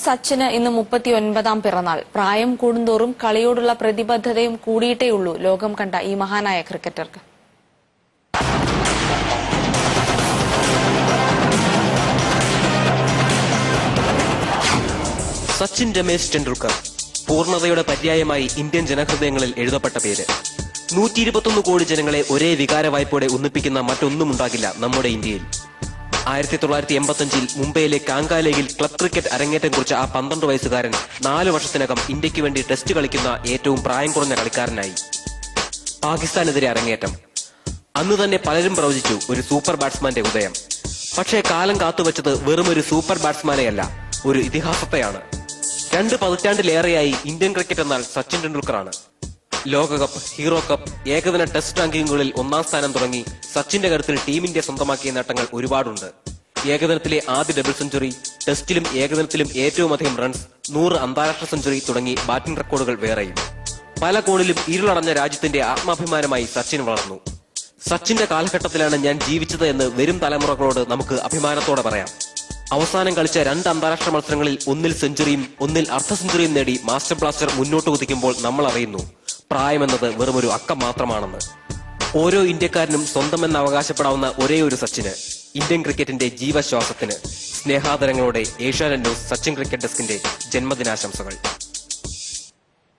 സച്ചിന് ഇന്ന് 39ാം പിറന്നാൾ. പ്രായം കൂടുന്തോറും കളിയോടുള്ള പ്രതിബദ്ധതയും കൂടിയിട്ടേയുള്ളൂ ലോകം കണ്ട ഈ മഹാനായ ക്രിക്കറ്റർക്ക്. സച്ചിൻ രമേശ് ടെണ്ടുൽക്കർ പൂർണ്ണതയുടെ പര്യായമായി ഇന്ത്യൻ ജനഹൃദയങ്ങളിൽ എഴുതപ്പെട്ട പേര്. 121 കോടി ജനങ്ങളെ ഒരേ വികാര വായ്പോടെ ഒന്നിപ്പിക്കുന്ന മറ്റൊന്നും ഉണ്ടാകില്ല നമ്മുടെ ഇന്ത്യയിൽ. 1985 മുംബൈയിലെ കാങ്കാ ലേഗിൽ ക്ലബ് ക്രിക്കറ്റ് അരങ്ങേറ്റം കുറിച്ച ആ 12 വയസ്സുകാരൻ 4 വർഷത്തിനകം ഇന്ത്യക്ക് വേണ്ടി ടെസ്റ്റ് കളിക്കുന്ന ഏറ്റവും പ്രായം കുറഞ്ഞ കളിക്കാരനായി. പാകിസ്ഥാനെതിരെ അരങ്ങേറ്റം. അന്ന് തന്നെ പലരും പ്രവചിച്ചു ഒരു സൂപ്പർ ബാറ്റ്സ്മാന്റെ ഉദയം. പക്ഷേ കാലം കാത്തുവച്ചത് വെറും ഒരു സൂപ്പർ ബാറ്റ്സ്മാനെയല്ല, ഒരു ഇതിഹാസത്തെയാണ്. 2 പതിറ്റാണ്ടിലേറെയായി ഇന്ത്യൻ ക്രിക്കറ്റ് എന്നാൽ സച്ചിൻ ടെണ്ടുൽക്കറാണ്. ലോകകപ്പ്, ഹീറോ കപ്പ്, ഏകദിന ടെസ്റ്റ് റാങ്കിങ്ങുകളിൽ 1ാം സ്ഥാനം തുടങ്ങി സച്ചിന്റെ കരുത്തിൽ ടീം ഇന്ത്യ സ്വന്തമാക്കിയ നേട്ടങ്ങൾ ഒരുപാടുണ്ട്. ഏകദിനത്തിലെ ആദ്യ ഡബിൾ സെഞ്ചുറി, ടെസ്റ്റിലും ഏകദിനത്തിലും ഏറ്റവും അധികം റൺസ്, 100 അന്താരാഷ്ട്ര സെഞ്ചുറി തുടങ്ങി ബാറ്റിംഗ് റെക്കോർഡുകൾ വേറെയും. പല കോണിലും ഇരുളടഞ്ഞ രാജ്യത്തിന്റെ ആത്മാഭിമാനമായി സച്ചിൻ വളർന്നു. സച്ചിന്റെ കാലഘട്ടത്തിലാണ് ഞാൻ ജീവിച്ചത് എന്ന് വരും തലമുറകളോട് നമുക്ക് അഭിമാനത്തോടെ പറയാം. അവസാനം കളിച്ച 2 അന്താരാഷ്ട്ര മത്സരങ്ങളിൽ 1-ൽ സെഞ്ചുറിയും 1-ൽ അർദ്ധ സെഞ്ചുറിയും നേടി മാസ്റ്റർ ബ്ലാസ്റ്റർ മുന്നോട്ട് കുതിക്കുമ്പോൾ നമ്മൾ അറിയുന്നു പ്രായമെന്നത് വെറുമൊരു അക്കം മാത്രമാണെന്ന്. ഓരോ ഇന്ത്യക്കാരനും സ്വന്തമെന്ന് അവകാശപ്പെടാവുന്ന ഒരേ ഒരു സച്ചിന്, ഇന്ത്യൻ ക്രിക്കറ്റിന്റെ ജീവശ്വാസത്തിന് സ്നേഹാദരങ്ങളോടെ ഏഷ്യാനെറ്റ് ന്യൂസ് സച്ചിൻ ക്രിക്കറ്റ് ഡെസ്കിന്റെ ജന്മദിനാശംസകൾ.